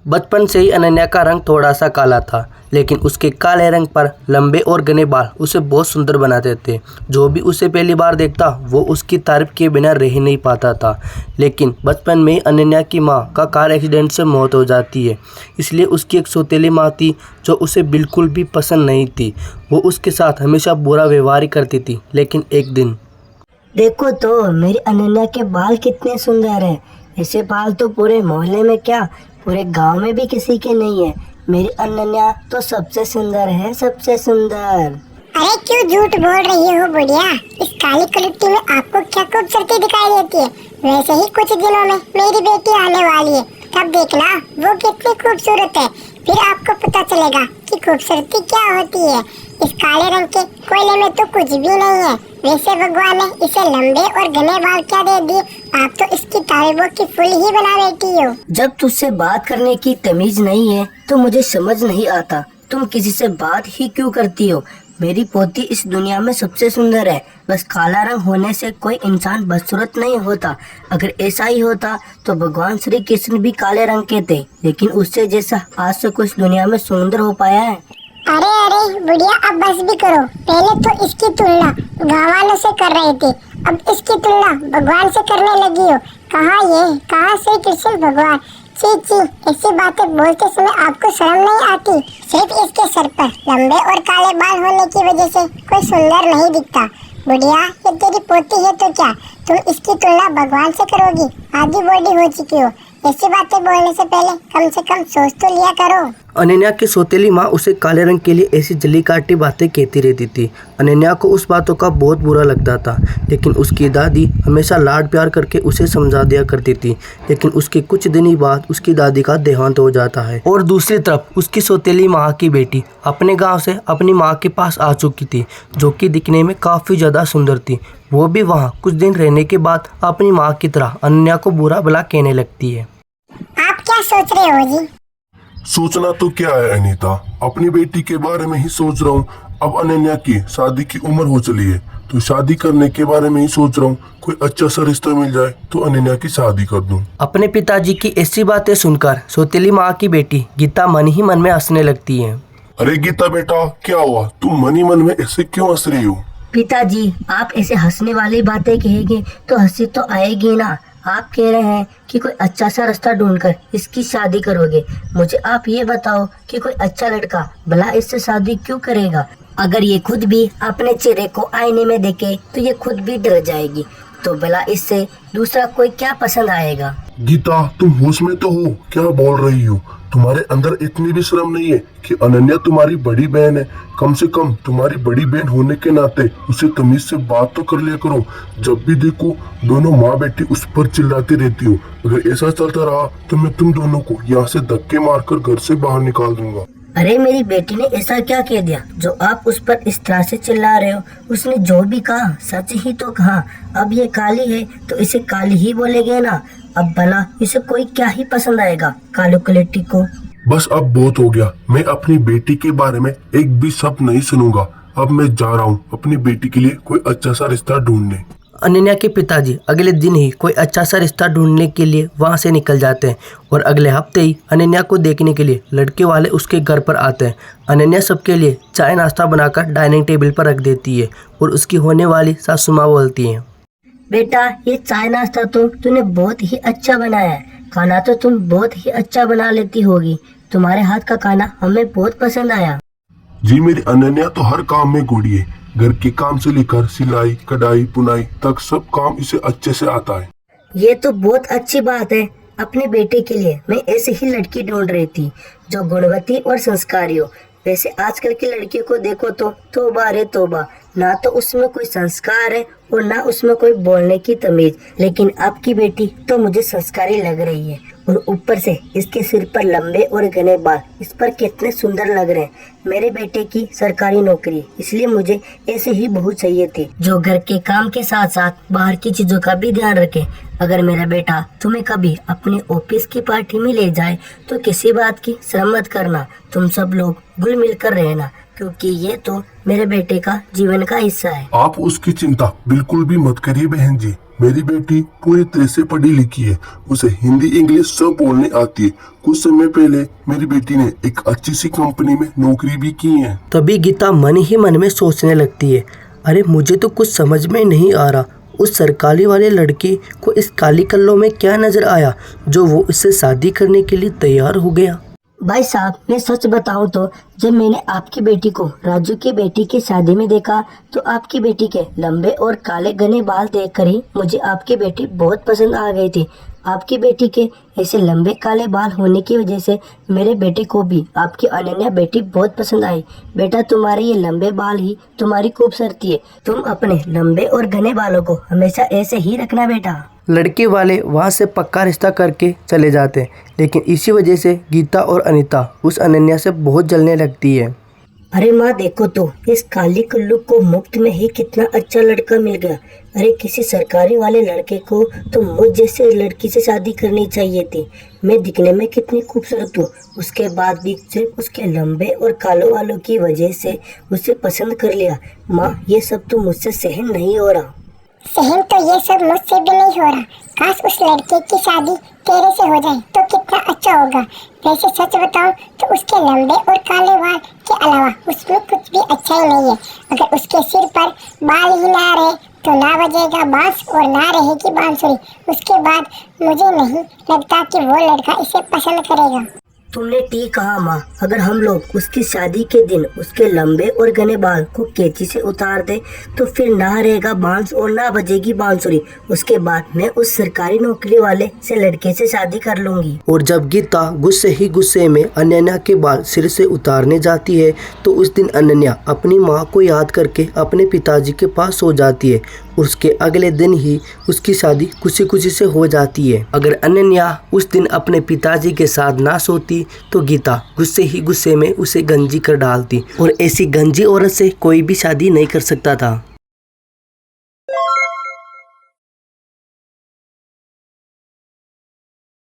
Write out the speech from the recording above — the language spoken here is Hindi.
बचपन से ही अनन्या का रंग थोड़ा सा काला था, लेकिन उसके काले रंग पर लंबे और घने बाल उसे बहुत सुंदर बनाते थे। जो भी उसे पहली बार देखता वो उसकी तारीफ किए बिना रह नहीं पाता था। लेकिन बचपन में ही अनन्या की माँ का कार एक्सीडेंट से मौत हो जाती है, इसलिए उसकी एक सौतेली माँ थी जो उसे बिल्कुल भी पसंद नहीं थी। वो उसके साथ हमेशा बुरा व्यवहार ही करती थी। लेकिन एक दिन देखो तो मेरी अनन्या के बाल कितने सुंदर हैं। ऐसे बाल तो पूरे मोहल्ले में क्या पूरे गांव में भी किसी के नहीं है। मेरी अनन्या तो सबसे सुंदर है, सबसे सुंदर। अरे क्यों झूठ बोल रही हो बुढ़िया? इस काली कलुट्टी में आपको क्या खूबसूरती दिखाई देती है? वैसे ही कुछ दिनों में मेरी बेटी आने वाली है, तब देखना वो कितनी खूबसूरत है। फिर आपको पता चलेगा कि खूबसूरती क्या होती है। इस काले रंग के कोयले में तो कुछ भी नहीं है। वैसे भगवान ने इसे लंबे और घने बाल क्या दे दिए? आप तो इसकी तारीफों की फूल ही बना बैठी हो। जब तुझसे बात करने की तमीज नहीं है तो मुझे समझ नहीं आता तुम किसी से बात ही क्यों करती हो। मेरी पोती इस दुनिया में सबसे सुंदर है। बस काला रंग होने से कोई इंसान बदसूरत नहीं होता। अगर ऐसा ही होता तो भगवान श्री कृष्ण भी काले रंग के थे, लेकिन उससे जैसा आज से कुछ दुनिया में सुंदर हो पाया है। अरे अरे बुढ़िया, अब बस भी करो। पहले तो इसकी तुलना गाँव वालों से कर रहे थे, अब इसकी तुलना भगवान से करने लगी हो। कहाँ श्री कृष्ण भगवान? ची ची, ऐसी बातें बोलते समय आपको शर्म नहीं आती? सिर्फ इसके सर पर लंबे और काले बाल होने की वजह से कोई सुंदर नहीं दिखता। बुढ़िया, ये तेरी पोती है तो क्या तुम इसकी तुलना भगवान से करोगी? आधी बॉडी हो चुकी हो। ऐसी बातें बोलने से पहले कम से कम सोच तो लिया करो। अनन्या की सौतेली माँ उसे काले रंग के लिए ऐसी जली काटी बातें कहती रहती थी। अनन्या को उस बातों का बहुत बुरा लगता था, लेकिन उसकी दादी हमेशा लाड प्यार करके उसे समझा दिया करती थी। लेकिन उसके कुछ दिन ही बाद उसकी दादी का देहांत हो जाता है और दूसरी तरफ उसकी सौतेली माँ की बेटी अपने गाँव से अपनी माँ के पास आ चुकी थी, जो कि दिखने में काफ़ी ज़्यादा सुंदर थी। वो भी वहाँ कुछ दिन रहने के बाद अपनी माँ की तरह अनन्या को बुरा भला कहने लगती है। आप क्या सोच रहे हो जी? सोचना तो क्या है अनीता, अपनी बेटी के बारे में ही सोच रहा हूँ। अब अनन्या की शादी की उम्र हो चली है तो शादी करने के बारे में ही सोच रहा हूँ। कोई अच्छा सा रिश्ता मिल जाए तो अनन्या की शादी कर दूँ। अपने पिताजी की ऐसी बातें सुनकर सौतेली माँ की बेटी गीता मन ही मन में हंसने लगती है। अरे गीता बेटा, क्या हुआ? तुम मन ही मन में ऐसे क्यों हंस रही हो? पिताजी, आप ऐसे हंसने वाली बातें कहेंगे तो हंसी तो आएगी ना। आप कह रहे हैं कि कोई अच्छा सा रास्ता ढूंढकर इसकी शादी करोगे। मुझे आप ये बताओ कि कोई अच्छा लड़का भला इससे शादी क्यों करेगा? अगर ये खुद भी अपने चेहरे को आईने में देखे तो ये खुद भी डर जाएगी, तो भला इससे दूसरा कोई क्या पसंद आएगा? गीता, तुम होश में तो हो? क्या बोल रही हो? तुम्हारे अंदर इतनी भी शर्म नहीं है कि अनन्या तुम्हारी बड़ी बहन है? कम से कम तुम्हारी बड़ी बहन होने के नाते उसे तमीज से बात तो कर लिया करो। जब भी देखो दोनों माँ बेटी उस पर चिल्लाती रहती हो। अगर ऐसा चलता रहा तो मैं तुम दोनों को यहाँ से धक्के मारकर घर से बाहर निकाल दूंगा। अरे मेरी बेटी ने ऐसा क्या कह दिया जो आप उस पर इस तरह से चिल्ला रहे हो? उसने जो भी कहा सच ही तो कहा। अब ये काली है तो इसे काली ही बोलेंगे ना। अब भला इसे कोई क्या ही पसंद आएगा कालो कलेटी को? बस अब बहुत हो गया। मैं अपनी बेटी के बारे में एक भी शब्द नहीं सुनूंगा। अब मैं जा रहा हूँ अपनी बेटी के लिए कोई अच्छा सा रिश्ता ढूंढने। अनन्या के पिताजी अगले दिन ही कोई अच्छा सा रिश्ता ढूंढने के लिए वहां से निकल जाते हैं और अगले हफ्ते ही अनन्या को देखने के लिए लड़के वाले उसके घर पर आते हैं। अनन्या सबके लिए चाय नाश्ता बनाकर डाइनिंग टेबल पर रख देती है और उसकी होने वाली सासू माँ बोलती है, बेटा, ये चाय नाश्ता तो तूने बहुत ही अच्छा बनाया है। खाना तो तुम बहुत ही अच्छा बना लेती होगी। तुम्हारे हाथ का खाना हमें बहुत पसंद आया। जी, मेरी अनन्या तो हर काम में गोड़ी है। घर के काम से लेकर सिलाई कढ़ाई बुनाई तक सब काम इसे अच्छे से आता है। ये तो बहुत अच्छी बात है। अपने बेटे के लिए मैं ऐसे ही लड़की ढूंढ रही थी जो गुणवती और संस्कारी हो। वैसे आजकल की लड़कियों को देखो तो तौबा रे तौबा, ना तो उसमें कोई संस्कार है और ना उसमें कोई बोलने की तमीज। लेकिन आपकी बेटी तो मुझे संस्कारी लग रही है और ऊपर से इसके सिर पर लंबे और घने बाल इस पर कितने सुंदर लग रहे हैं। मेरे बेटे की सरकारी नौकरी, इसलिए मुझे ऐसे ही बहू चाहिए थी जो घर के काम के साथ साथ बाहर की चीजों का भी ध्यान रखे। अगर मेरा बेटा तुम्हें कभी अपने ऑफिस की पार्टी में ले जाए तो किसी बात की शर्म मत करना। तुम सब लोग घुल मिल कर रहना, क्योंकि ये तो मेरे बेटे का जीवन का हिस्सा है। आप उसकी चिंता बिल्कुल भी मत करिए बहन जी। मेरी बेटी पूरी तरह से पढ़ी लिखी है, उसे हिंदी इंग्लिश सब बोलने आती है। कुछ समय पहले मेरी बेटी ने एक अच्छी सी कंपनी में नौकरी भी की है। तभी गीता मन ही मन में सोचने लगती है, अरे मुझे तो कुछ समझ में नहीं आ रहा, उस सरकारी वाले लड़के को इस काली कल्लों में क्या नजर आया जो वो इससे शादी करने के लिए तैयार हो गया। भाई साहब, मैं सच बताऊं तो जब मैंने आपकी बेटी को राजू की बेटी की शादी में देखा तो आपकी बेटी के लंबे और काले घने बाल देखकर ही मुझे आपकी बेटी बहुत पसंद आ गई थी। आपकी बेटी के ऐसे लंबे काले बाल होने की वजह से मेरे बेटे को भी आपकी अनन्या बेटी बहुत पसंद आई। बेटा, तुम्हारे ये लंबे बाल ही तुम्हारी खूबसूरती है। तुम अपने लंबे और घने बालों को हमेशा ऐसे ही रखना बेटा। लड़के वाले वहाँ से पक्का रिश्ता करके चले जाते हैं, लेकिन इसी वजह से गीता और अनीता उस अनन्या से बहुत जलने लगती है। अरे माँ, देखो तो इस काली कुल्लू को मुफ्त में ही कितना अच्छा लड़का मिल गया। अरे किसी सरकारी वाले लड़के को तो मुझ जैसे लड़की से शादी करनी चाहिए थी। मैं दिखने में कितनी खूबसूरत हूँ, उसके बाद भी सिर्फ उसके लंबे और कालों वालों की वजह से उसे पसंद कर लिया। माँ, ये सब तो मुझसे सहन नहीं हो रहा। सहन तो ये सब मुझसे भी नहीं हो रहा। काश उस लड़के की शादी तेरे से हो जाए तो कितना अच्छा होगा। वैसे सच बताऊं तो उसके लंबे और काले बाल के अलावा उसमें कुछ भी अच्छा ही नहीं है। अगर उसके सिर पर बाल ही ना रहे तो ना बजेगा बांस और ना रहेगी बांसुरी। उसके बाद मुझे नहीं लगता कि वो लड़का इसे पसंद करेगा। तुमने ठीक कहा माँ। अगर हम लोग उसकी शादी के दिन उसके लंबे और घने बाल को कैंची से उतार दे तो फिर ना रहेगा बांस और ना बजेगी बांसुरी। उसके बाद मैं उस सरकारी नौकरी वाले से लड़के से शादी कर लूंगी। और जब गीता गुस्से ही गुस्से में अनन्या के बाल सिर से उतारने जाती है तो उस दिन अनन्या अपनी माँ को याद करके अपने पिताजी के पास सो जाती है। उसके अगले दिन ही उसकी शादी खुशी खुशी से हो जाती है। अगर अनन्या उस दिन अपने पिताजी के साथ ना सोती तो गीता गुस्से ही गुस्से में उसे गंजी कर डालती और ऐसी गंजी औरत से कोई भी शादी नहीं कर सकता था।